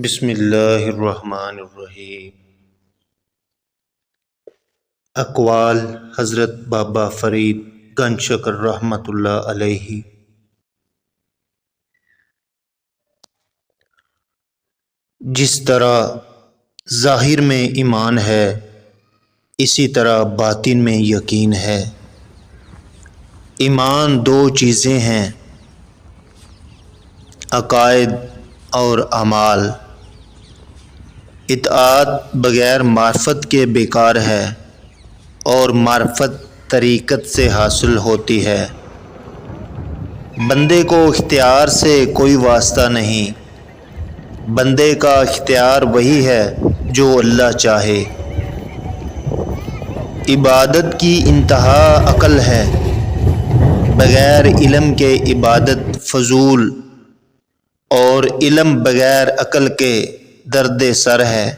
بسم اللہ الرحمن الرحیم۔ اقوال حضرت بابا فرید گنج شکر رحمۃ اللہ علیہ۔ جس طرح ظاہر میں ایمان ہے اسی طرح باطن میں یقین ہے۔ ایمان دو چیزیں ہیں، عقائد اور اعمال۔ اطاعت بغیر معرفت کے بیکار ہے اور معرفت طریقت سے حاصل ہوتی ہے۔ بندے کو اختیار سے کوئی واسطہ نہیں، بندے کا اختیار وہی ہے جو اللہ چاہے۔ عبادت کی انتہا عقل ہے، بغیر علم کے عبادت فضول، اور علم بغیر عقل کے درد سر ہے۔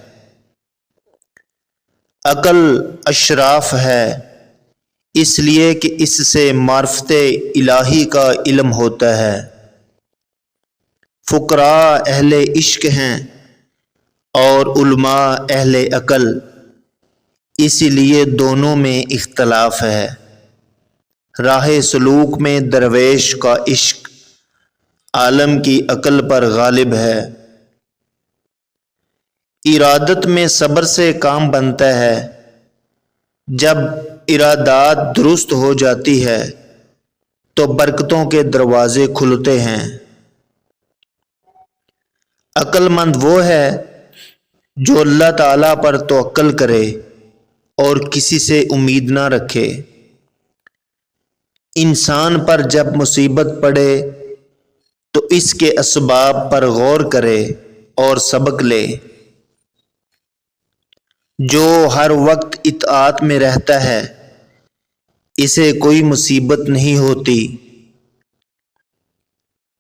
عقل اشراف ہے اس لیے کہ اس سے معرفت الہی کا علم ہوتا ہے۔ فقراء اہل عشق ہیں اور علماء اہل عقل، اسی لیے دونوں میں اختلاف ہے۔ راہ سلوک میں درویش کا عشق عالم کی عقل پر غالب ہے۔ ارادت میں صبر سے کام بنتا ہے، جب ارادات درست ہو جاتی ہے تو برکتوں کے دروازے کھلتے ہیں۔ عقل مند وہ ہے جو اللہ تعالیٰ پر توکل کرے اور کسی سے امید نہ رکھے۔ انسان پر جب مصیبت پڑے تو اس کے اسباب پر غور کرے اور سبق لے۔ جو ہر وقت اطاعت میں رہتا ہے اسے کوئی مصیبت نہیں ہوتی۔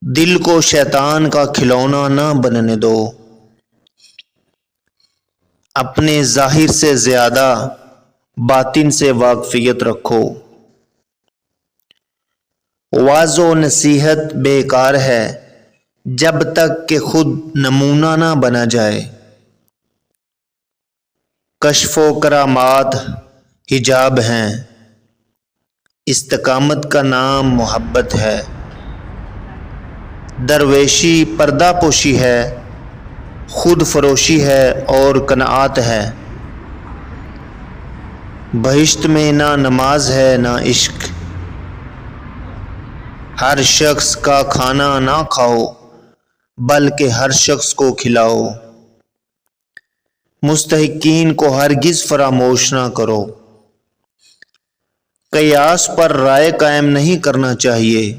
دل کو شیطان کا کھلونا نہ بننے دو، اپنے ظاہر سے زیادہ باطن سے واقفیت رکھو۔ وعظ و نصیحت بیکار ہے جب تک کہ خود نمونہ نہ بنا جائے۔ کشف و کرامات حجاب ہیں، استقامت کا نام محبت ہے۔ درویشی پردہ پوشی ہے، خود فروشی ہے اور قناعت ہے۔ بہشت میں نہ نماز ہے نہ عشق، ہر شخص کا کھانا نہ کھاؤ بلکہ ہر شخص کو کھلاؤ۔ مستحقین کو ہرگز فراموش نہ کرو۔ قیاس پر رائے قائم نہیں کرنا چاہیے۔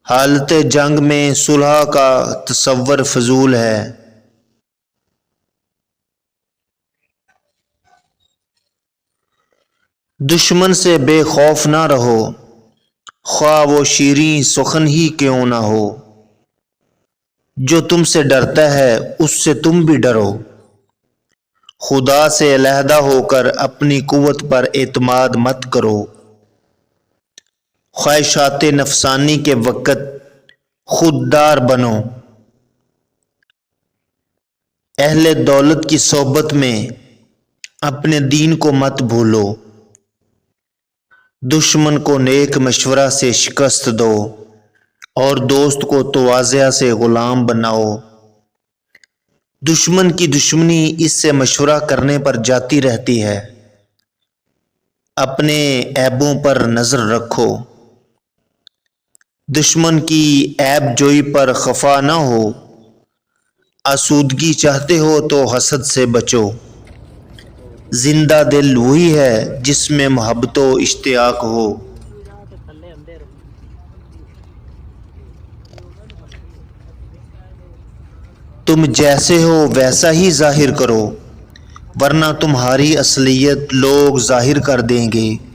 حالت جنگ میں صلح کا تصور فضول ہے۔ دشمن سے بے خوف نہ رہو، خواہ وہ شیریں سخن ہی کیوں نہ ہو۔ جو تم سے ڈرتا ہے اس سے تم بھی ڈرو۔ خدا سے علیحدہ ہو کر اپنی قوت پر اعتماد مت کرو۔ خواہشات نفسانی کے وقت خوددار بنو۔ اہل دولت کی صحبت میں اپنے دین کو مت بھولو۔ دشمن کو نیک مشورہ سے شکست دو اور دوست کو تواضع سے غلام بناؤ۔ دشمن کی دشمنی اس سے مشورہ کرنے پر جاتی رہتی ہے۔ اپنے عیبوں پر نظر رکھو، دشمن کی عیب جوئی پر خفا نہ ہو۔ آسودگی چاہتے ہو تو حسد سے بچو۔ زندہ دل وہی ہے جس میں محبت و اشتیاق ہو۔ تم جیسے ہو ویسا ہی ظاہر کرو، ورنہ تمہاری اصلیت لوگ ظاہر کر دیں گے۔